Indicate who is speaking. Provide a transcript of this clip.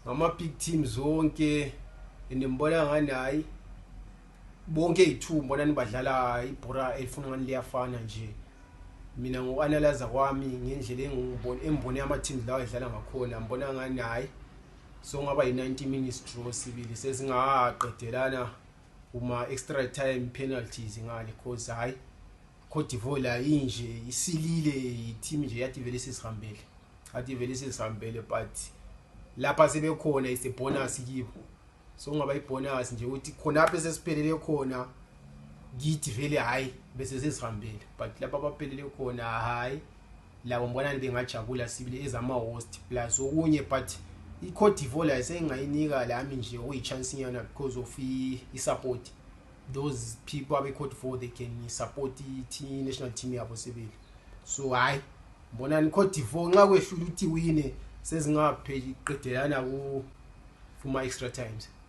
Speaker 1: ngama big teams zonke enembona ngani hayi bonke i2 mbona nibadlala ibhora elifuna ngani liyafana nje. Mina ngoanalyze kwami ngendlela engibone ama teams lawo edlala ngakhona mbona ngani hayi so ngaba i90 minutes draw sibili sesingaqedelana uma extra time penalties ngale cause hayi Cote d'Ivoire la inje isilile team nje yathi vele sisihambele. Athi vele sisihambele but lapha sebekhona is a bonus kibo. So ngaba ibonus nje uthi khona apha sesiphelele khona githi vele hayi bese sesihambele but lapha baphelele khona hayi labo mbona bengajabula sibili ezama host plus okunye but iCote d'Ivoire la sengayinika lami nje oyichance nyana because of I support those people abeCote d'Ivoire they can support the national team yabo sibili. So hayi mbona iCote d'Ivoire nxa kwehlula uthi wine sezingapheli qedelana ku kuma extra times.